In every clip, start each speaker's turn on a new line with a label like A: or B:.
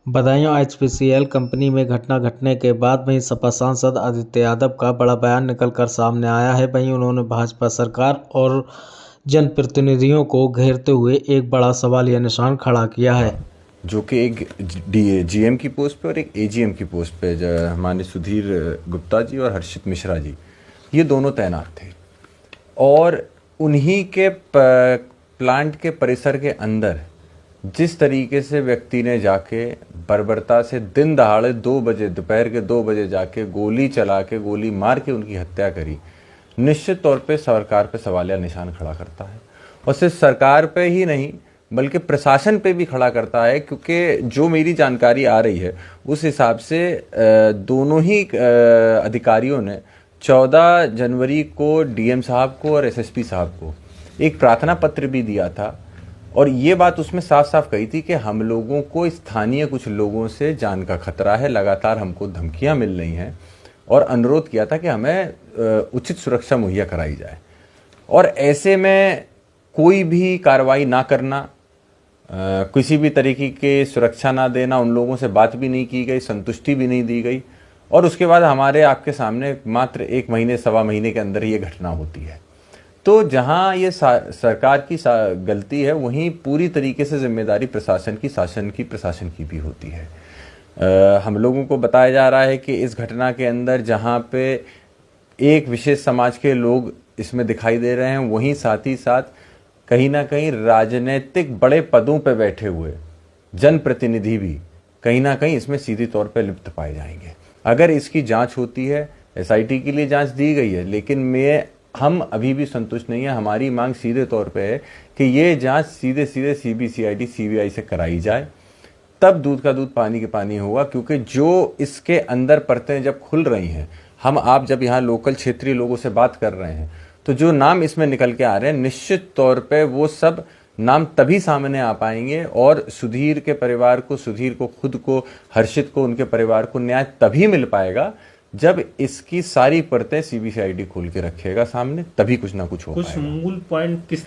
A: Badaun HPCL company में घटना घटने के बाद वहीं सपा सांसद आदित्य यादव का बड़ा बयान निकलकर सामने आया है। वहीं उन्होंने भाजपा सरकार और जनप्रतिनिधियों को घेरते हुए एक बड़ा सवालिया निशान खड़ा किया है,
B: जो कि एक जीएम की पोस्ट पे और एक एजीएम की पोस्ट पे हमारे सुधीर गुप्ता जी और हर्षित मिश्रा जी, ये दोनों तैनात थे। और उन्हीं के प्लांट के परिसर के अंदर जिस तरीके से व्यक्ति ने जाके बर्बरता से दिन दहाड़े 2 बजे, दोपहर के 2 बजे जाके गोली चला के, गोली मार के उनकी हत्या करी, निश्चित तौर पे सरकार पे सवालिया निशान खड़ा करता है। और सिर्फ सरकार पे ही नहीं बल्कि प्रशासन पे भी खड़ा करता है, क्योंकि जो मेरी जानकारी आ रही है उस हिसाब से दोनों ही अधिकारियों ने 14 जनवरी को डीएम साहब को और एसएसपी साहब को एक प्रार्थना पत्र भी दिया था। और ये बात उसमें साफ साफ कही थी कि हम लोगों को स्थानीय कुछ लोगों से जान का खतरा है, लगातार हमको धमकियां मिल रही हैं, और अनुरोध किया था कि हमें उचित सुरक्षा मुहैया कराई जाए। और ऐसे में कोई भी कार्रवाई ना करना, किसी भी तरीके की सुरक्षा ना देना, उन लोगों से बात भी नहीं की गई, संतुष्टि भी नहीं दी गई, और उसके बाद हमारे आपके सामने मात्र 1 महीने, सवा महीने के अंदर ये घटना होती है। तो जहां ये सरकार की गलती है, वहीं पूरी तरीके से जिम्मेदारी प्रशासन की, शासन की, प्रशासन की भी होती है। हम लोगों को बताया जा रहा है कि इस घटना के अंदर जहां पे एक विशेष समाज के लोग इसमें दिखाई दे रहे हैं, वहीं साथ ही साथ कहीं ना कहीं राजनीतिक बड़े पदों पे बैठे हुए जनप्रतिनिधि भी कहीं ना कहीं इसमें सीधी तौर पे लिप्त पाए जाएंगे। अगर इसकी जांच होती है, एसआईटी के लिए जांच दी गई है, लेकिन हम अभी भी संतुष्ट नहीं है। हमारी मांग सीधे तौर पे है कि ये जांच सीधे सीधे सीबीसीआईडी, सीबीआई से कराई जाए, तब दूध का दूध पानी के पानी होगा। क्योंकि जो इसके अंदर परतें जब खुल रही हैं, आप जब यहाँ लोकल क्षेत्रीय लोगों से बात कर रहे हैं, तो जो नाम इसमें निकल के आ रहे हैं, निश्चित तौर पे वो सब नाम तभी सामने आ पाएंगे, और सुधीर के परिवार को, सुधीर को खुद को, हर्षित को, उनके परिवार को न्याय तभी मिल पाएगा जब इसकी सारी परतें सीबीसीआईडी खोल के रखेगा सामने, तभी कुछ ना कुछ हो पाएगा।
C: मूल पॉइंट किस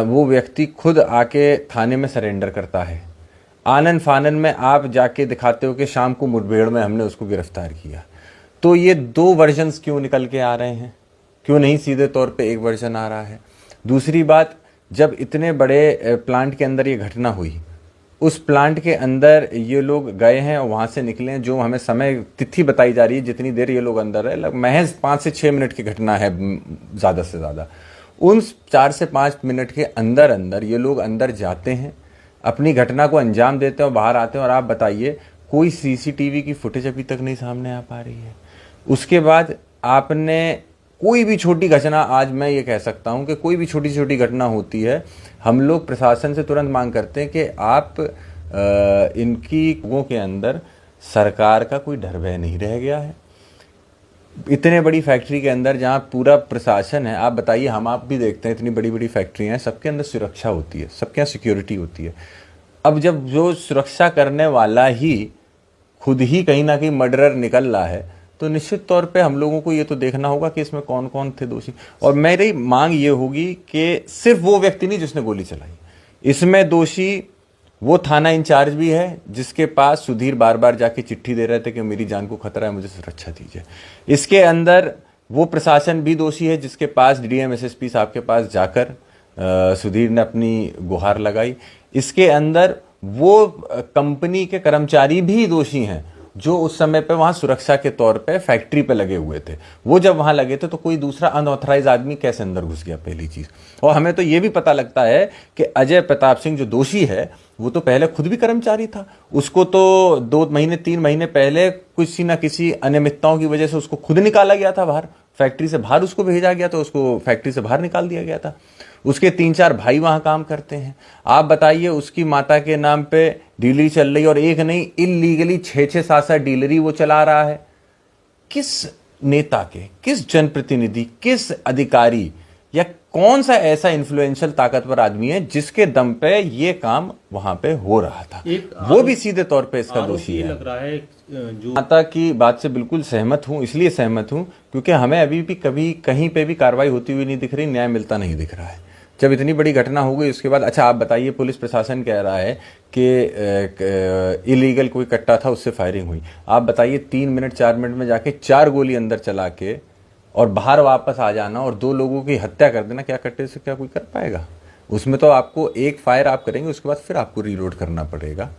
B: वो व्यक्ति खुद आके थाने में सरेंडर करता है। आनन फानन में आप जाके दिखाते हो कि शाम को मुठभेड़ में हमने उसको गिरफ्तार किया। तो ये 2 वर्जन्स क्यों निकल के आ रहे हैं? क्यों नहीं सीधे तौर पे एक वर्जन आ रहा है? दूसरी बात, जब इतने बड़े प्लांट के अंदर ये घटना हुई, उस प्लांट के अंदर ये लोग गए हैं और वहाँ से निकले हैं, जो हमें समय तिथि बताई जा रही है जितनी देर ये लोग अंदर है, महज 5 से 6 मिनट की घटना है ज़्यादा से ज़्यादा। उन 4 से 5 मिनट के अंदर अंदर ये लोग अंदर जाते हैं, अपनी घटना को अंजाम देते हैं और बाहर आते हैं। और आप बताइए, कोई सीसीटीवी की फुटेज अभी तक नहीं सामने आ पा रही है। उसके बाद आपने कोई भी छोटी घटना, आज मैं ये कह सकता हूं कि कोई भी छोटी छोटी घटना होती है, हम लोग प्रशासन से तुरंत मांग करते हैं कि आप इनकी लोगों के अंदर सरकार का कोई डर भय नहीं रह गया है। इतने बड़ी फैक्ट्री के अंदर जहां पूरा प्रशासन है, आप बताइए, आप भी देखते हैं इतनी बड़ी बड़ी फैक्ट्रियां हैं, सबके अंदर सुरक्षा होती है, सबके यहाँ सिक्योरिटी होती है। अब जब जो सुरक्षा करने वाला ही खुद ही कहीं ना कहीं मर्डरर निकल रहा है, तो निश्चित तौर पे हम लोगों को ये तो देखना होगा कि इसमें कौन कौन थे दोषी। और मेरी मांग ये होगी कि सिर्फ वो व्यक्ति नहीं जिसने गोली चलाई, इसमें दोषी वो थाना इंचार्ज भी है जिसके पास सुधीर बार बार जाके चिट्ठी दे रहे थे कि मेरी जान को खतरा है, मुझे सुरक्षा दीजिए। इसके अंदर वो प्रशासन भी दोषी है जिसके पास डीएम एसएसपी साहब के पास जाकर सुधीर ने अपनी गुहार लगाई। इसके अंदर वो कंपनी के कर्मचारी भी दोषी हैं जो उस समय पे वहां सुरक्षा के तौर पे फैक्ट्री पे लगे हुए थे। वो जब वहां लगे थे तो कोई दूसरा अनऑथराइज आदमी कैसे अंदर घुस गया, पहली चीज। और हमें तो ये भी पता लगता है कि अजय प्रताप सिंह जो दोषी है, वो तो पहले खुद भी कर्मचारी था। उसको तो 2 महीने 3 महीने पहले किसी ना किसी अनियमितताओं की वजह से उसको खुद निकाला गया था बाहर, फैक्ट्री से बाहर उसको भेजा गया, तो उसको फैक्ट्री से बाहर निकाल दिया गया था। उसके 3-4 भाई वहां काम करते हैं। आप बताइए, उसकी माता के नाम पे डीलरी चल रही, और एक नहीं, इलीगली 6-6, 7-7 डीलरी वो चला रहा है। किस नेता के, किस जनप्रतिनिधि, किस अधिकारी या कौन सा ऐसा इन्फ्लुएंशियल ताकतवर आदमी है जिसके दम पे ये काम वहां पे हो रहा था? वो भी सीधे तौर पे इसका दोषी है।
C: लग रहा है जो
B: माता की बात से बिल्कुल सहमत हूं, इसलिए सहमत हूं क्योंकि हमें अभी भी कभी कहीं पे भी कार्रवाई होती हुई नहीं दिख रही, न्याय मिलता नहीं दिख रहा है। जब इतनी बड़ी घटना हो गई उसके बाद, अच्छा आप बताइए, पुलिस प्रशासन कह रहा है कि इलीगल कोई कट्टा था उससे फायरिंग हुई। आप बताइए 3 मिनट 4 मिनट में जाके 4 गोली अंदर चला के और बाहर वापस आ जाना और 2 लोगों की हत्या कर देना, क्या कट्टे से क्या कोई कर पाएगा? उसमें तो आपको एक फायर आप करेंगे, उसके बाद फिर आपको रीलोड करना पड़ेगा,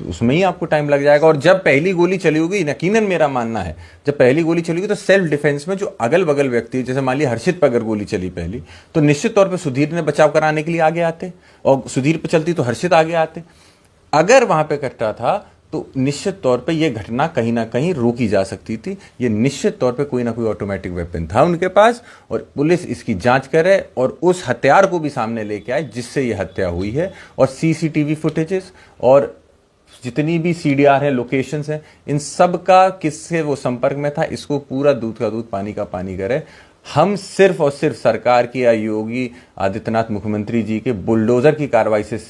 B: तो उसमें ही आपको टाइम लग जाएगा। और जब पहली गोली चली होगी, यकीनन मेरा मानना है, जब पहली गोली चली होगी तो सेल्फ डिफेंस में जो अगल बगल व्यक्ति, जैसे मान लिया हर्षित पर अगर गोली चली पहली, तो निश्चित तौर पे सुधीर ने बचाव कराने के लिए आगे आते, और सुधीर पे चलती तो हर्षित आगे आते। अगर वहां पे कट्टा था तो निश्चित तौर पे ये घटना कहीं ना कहीं रोकी जा सकती थी। ये निश्चित तौर पे कोई ना कोई ऑटोमेटिक वेपन था उनके पास, और पुलिस इसकी जांच करे और उस हत्यार को भी सामने लेके आए जिससे ये हत्या हुई है। और सीसीटीवी फुटेजेस और जितनी भी सीडीआर है, लोकेशंस हैं, इन सब का किससे वो संपर्क में था, इसको पूरा दूध का दूध पानी का पानी करे। हम सिर्फ और सिर्फ सरकार की या योगी आदित्यनाथ मुख्यमंत्री जी के बुलडोजर की कार्रवाई से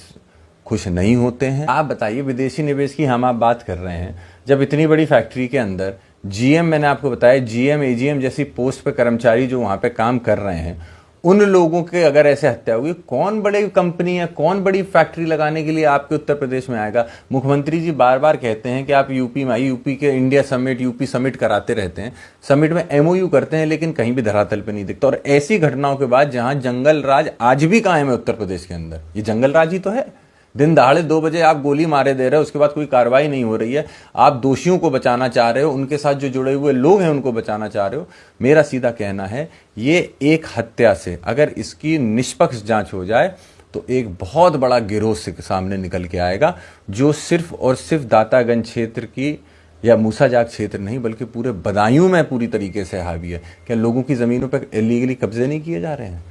B: खुश नहीं होते हैं। आप बताइए, विदेशी निवेश की हम आप बात कर रहे हैं, जब इतनी बड़ी फैक्ट्री के अंदर जीएम, मैंने आपको बताया जीएम एजीएम जैसी पोस्ट पे कर्मचारी जो वहां पे काम कर रहे हैं, उन लोगों के अगर ऐसे हत्या हुई, कौन बड़ी कंपनी है, कौन बड़ी फैक्ट्री लगाने के लिए आपके उत्तर प्रदेश में आएगा? मुख्यमंत्री जी बार बार कहते हैं कि आप यूपी में आइए, यूपी के इंडिया समिट, यूपी समिट कराते रहते हैं, समिट में एमओयू करते हैं, लेकिन कहीं भी धरातल पे नहीं दिखता। और ऐसी घटनाओं के बाद जहां जंगल राज आज भी कायम है उत्तर प्रदेश के अंदर, ये जंगल राज ही तो है। दिन दहाड़े 2 बजे आप गोली मारे दे रहे हो, उसके बाद कोई कार्रवाई नहीं हो रही है। आप दोषियों को बचाना चाह रहे हो, उनके साथ जो जुड़े हुए लोग हैं उनको बचाना चाह रहे हो। मेरा सीधा कहना है, ये एक हत्या से अगर इसकी निष्पक्ष जांच हो जाए तो एक बहुत बड़ा गिरोह से सामने निकल के आएगा, जो सिर्फ और सिर्फ दातागंज क्षेत्र की या मूसाजाग क्षेत्र नहीं बल्कि पूरे बदायूं में पूरी तरीके से हावी है। क्या लोगों की जमीनों पर इलीगली कब्जे नहीं किए जा रहे हैं?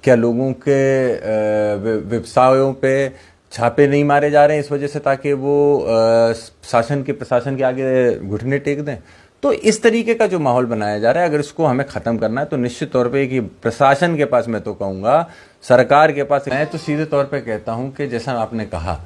B: क्या लोगों के व्यवसायों पे छापे नहीं मारे जा रहे हैं इस वजह से ताकि वो प्रशासन के आगे घुटने टेक दें? तो इस तरीके का जो माहौल बनाया जा रहा है, अगर इसको हमें खत्म करना है तो निश्चित तौर पे कि प्रशासन के पास, मैं तो कहूँगा सरकार के पास, मैं तो सीधे तौर पे कहता हूँ कि जैसा आपने कहा,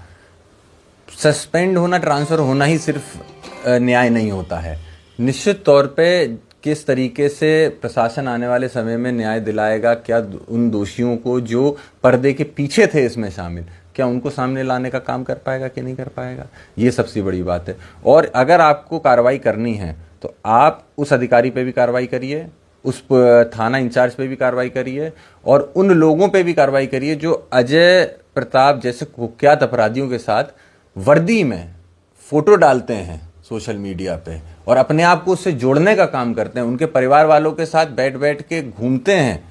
B: सस्पेंड होना, ट्रांसफर होना ही सिर्फ न्याय नहीं होता है। निश्चित तौर पे किस तरीके से प्रशासन आने वाले समय में न्याय दिलाएगा, क्या उन दोषियों को जो पर्दे के पीछे थे इसमें शामिल, क्या उनको सामने लाने का काम कर पाएगा कि नहीं कर पाएगा, ये सबसे बड़ी बात है। और अगर आपको कार्रवाई करनी है तो आप उस अधिकारी पे भी कार्रवाई करिए, उस थाना इंचार्ज पे भी कार्रवाई करिए, और उन लोगों पे भी कार्रवाई करिए जो अजय प्रताप जैसे कुख्यात अपराधियों के साथ वर्दी में फोटो डालते हैं सोशल मीडिया पे और अपने आप को उससे जोड़ने का काम करते हैं, उनके परिवार वालों के साथ बैठ बैठ के घूमते हैं।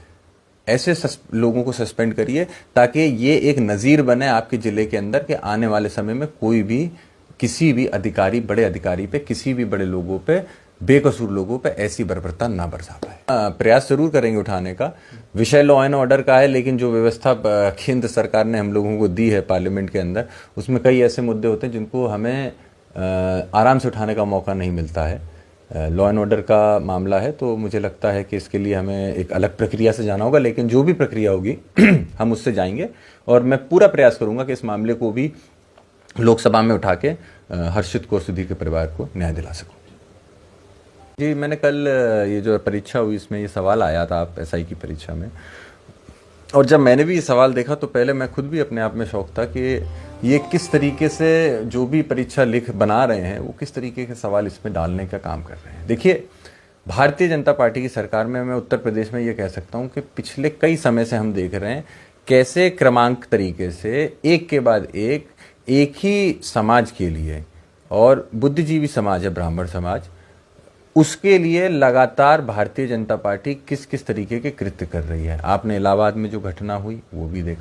B: ऐसे लोगों को सस्पेंड करिए ताकि ये एक नज़ीर बने आपके ज़िले के अंदर कि आने वाले समय में कोई भी किसी भी अधिकारी, बड़े अधिकारी पे, किसी भी बड़े लोगों पे, बेकसूर लोगों पे ऐसी बर्बरता ना बरसा पाए। प्रयास जरूर करेंगे उठाने का। विषय लॉ एंड ऑर्डर का है, लेकिन जो व्यवस्था केंद्र सरकार ने हम लोगों को दी है पार्लियामेंट के अंदर, उसमें कई ऐसे मुद्दे होते हैं जिनको हमें आराम से उठाने का मौका नहीं मिलता है। लॉ एंड ऑर्डर का मामला है तो मुझे लगता है कि इसके लिए हमें एक अलग प्रक्रिया से जाना होगा, लेकिन जो भी प्रक्रिया होगी हम उससे जाएंगे और मैं पूरा प्रयास करूंगा कि इस मामले को भी लोकसभा में उठा के हर्षित को, सुधीर के परिवार को न्याय दिला सकूं। जी, मैंने कल ये जो परीक्षा हुई इसमें ये सवाल आया था आप एसआई की परीक्षा में, और जब मैंने भी ये सवाल देखा तो पहले मैं खुद भी अपने आप में शौक था कि ये किस तरीके से जो भी परीक्षा लिख बना रहे हैं वो किस तरीके के सवाल इसमें डालने का काम कर रहे हैं। देखिए, भारतीय जनता पार्टी की सरकार में मैं उत्तर प्रदेश में ये कह सकता हूँ कि पिछले कई समय से हम देख रहे हैं कैसे क्रमांक तरीके से एक के बाद एक ही समाज के लिए, और बुद्धिजीवी समाज है ब्राह्मण समाज, उसके लिए लगातार भारतीय जनता पार्टी किस किस तरीके के कृत्य कर रही है। आपने इलाहाबाद में जो घटना हुई वो भी देखा।